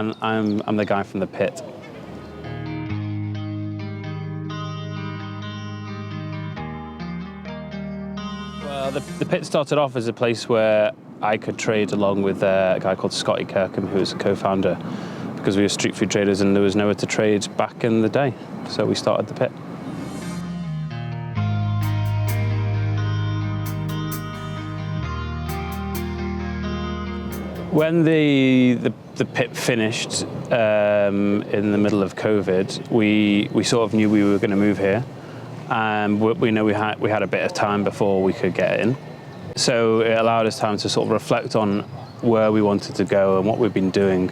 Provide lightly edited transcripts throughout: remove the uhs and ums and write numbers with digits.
and I'm the guy from the Pitt. Well, the Pitt started off as a place where I could trade along with a guy called Scotty Kirkham, who was a co-founder, because we were street food traders and there was nowhere to trade back in the day. So we started the Pitt. When the Pitt finished in the middle of COVID, we sort of knew we were going to move here. We know we had a bit of time before we could get in. So it allowed us time to sort of reflect on where we wanted to go and what we've been doing,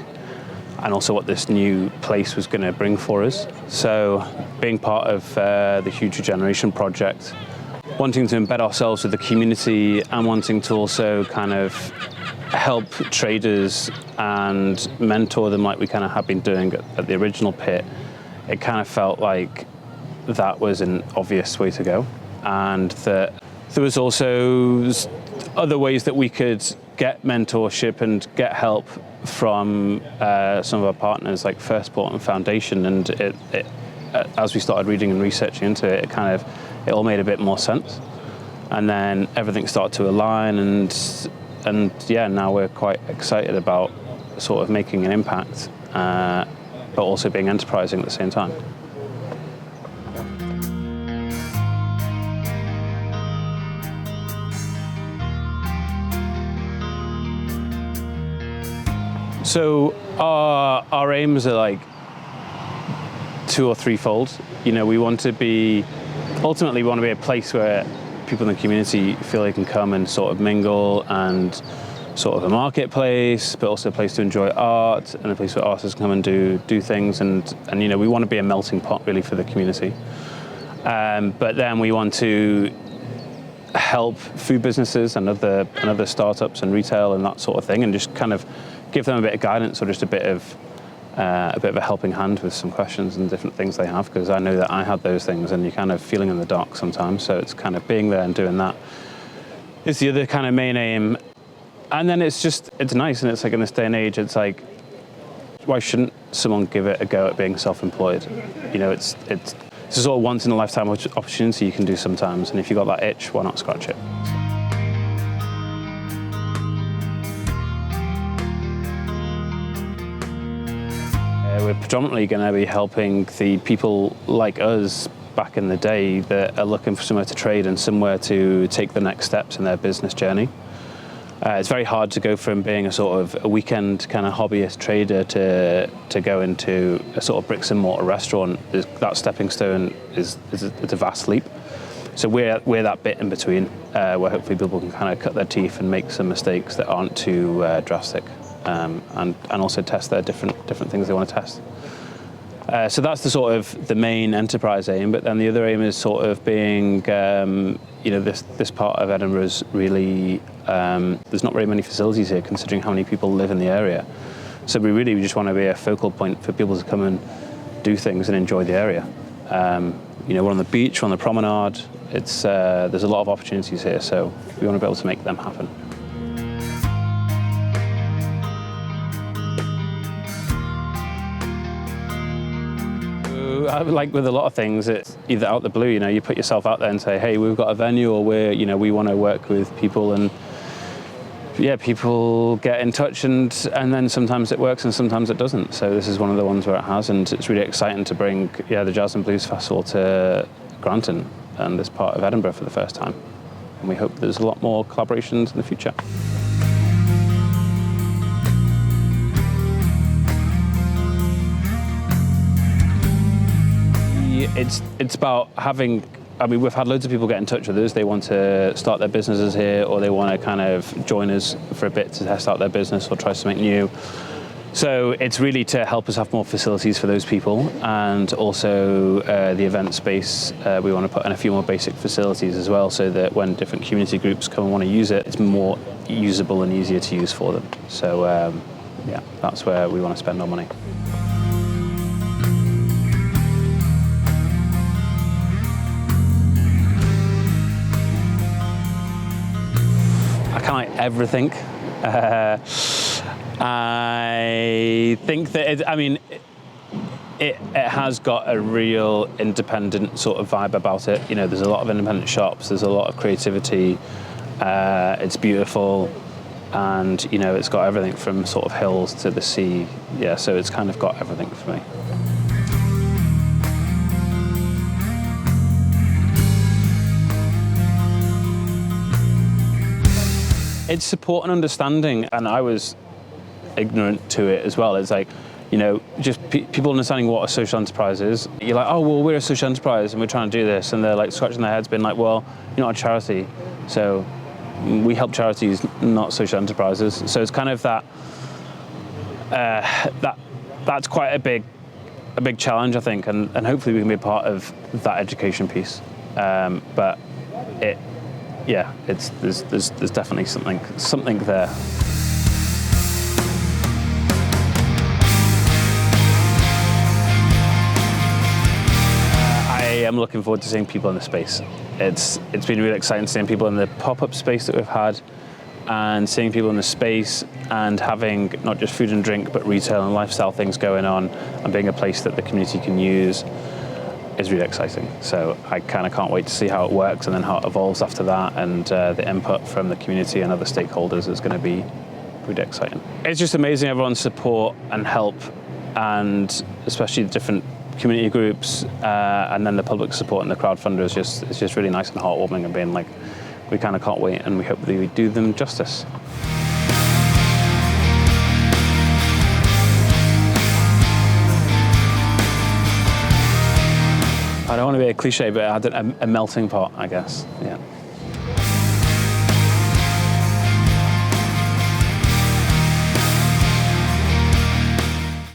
and also what this new place was going to bring for us. So being part of the Huge Regeneration project, wanting to embed ourselves with the community and wanting to also kind of help traders and mentor them like we kind of have been doing at the original Pitt, it kind of felt like that was an obvious way to go. And that there was also other ways that we could get mentorship and get help from some of our partners like First Port and Foundation. And it as we started reading and researching into it, it all made a bit more sense. And then everything started to align, and yeah, now we're quite excited about sort of making an impact, but also being enterprising at the same time. So our aims are like two or threefold. You know, we want to be a place where people in the community feel they can come and sort of mingle, and sort of a marketplace, but also a place to enjoy art and a place where artists come and do things. And you know, we want to be a melting pot really for the community. But then we want to help food businesses and other startups and retail and that sort of thing, and just kind of give them a bit of guidance or just a bit of a helping hand with some questions and different things they have, because I know that I had those things, and you're kind of feeling in the dark sometimes. So it's kind of being there and doing that is the other kind of main aim. And then it's nice, and it's like in this day and age, it's like, why shouldn't someone give it a go at being self-employed? You know, it's a sort of once in a lifetime opportunity you can do sometimes, and if you've got that itch, why not scratch it? We're predominantly going to be helping the people like us back in the day that are looking for somewhere to trade and somewhere to take the next steps in their business journey. It's very hard to go from being a sort of a weekend kind of hobbyist trader to go into a sort of bricks and mortar restaurant. That stepping stone is a vast leap. So we're that bit in between, where hopefully people can kind of cut their teeth and make some mistakes that aren't too drastic. And also test their different things they want to test. So that's the sort of the main enterprise aim. But then the other aim is sort of being, you know, this part of Edinburgh is really, there's not very many facilities here considering how many people live in the area. So we just want to be a focal point for people to come and do things and enjoy the area. You know, we're on the beach, we're on the promenade. There's a lot of opportunities here, so we want to be able to make them happen. Like with a lot of things, it's either out the blue, you know, you put yourself out there and say, hey, we've got a venue, or we want to work with people, and yeah, people get in touch, and then sometimes it works and sometimes it doesn't. So this is one of the ones where it has, and it's really exciting to bring the Jazz and Blues Festival to Granton and this part of Edinburgh for the first time. And we hope there's a lot more collaborations in the future. It's about having, I mean, we've had loads of people get in touch with us. They want to start their businesses here, or they want to kind of join us for a bit to test out their business or try something new. So it's really to help us have more facilities for those people, and also the event space. We want to put in a few more basic facilities as well, so that when different community groups come and want to use it, it's more usable and easier to use for them. So yeah, that's where we want to spend our money. I can't ever think. I think that it has got a real independent sort of vibe about it. You know, there's a lot of independent shops, there's a lot of creativity, it's beautiful, and, you know, it's got everything from sort of hills to the sea. Yeah, so it's kind of got everything for me. It's support and understanding, and I was ignorant to it as well. It's like, you know, just people understanding what a social enterprise is. You're like, oh, well, we're a social enterprise and we're trying to do this. And they're like scratching their heads, being like, well, you're not a charity. So we help charities, not social enterprises. So it's kind of that's quite a big challenge, I think. And hopefully we can be a part of that education piece. But there's definitely something there. I'm looking forward to seeing people in the space. It's been really exciting seeing people in the pop-up space that we've had, and seeing people in the space and having not just food and drink but retail and lifestyle things going on, and being a place that the community can use is really exciting. So I kind of can't wait to see how it works and then how it evolves after that, and the input from the community and other stakeholders is going to be really exciting. It's just amazing, everyone's support and help, and especially the different community groups, and then the public support and the crowdfunder is just really nice and heartwarming, and being like, we kind of can't wait, and we hope that we do them justice. I don't want to be a cliche, but I had a melting pot, I guess. Yeah.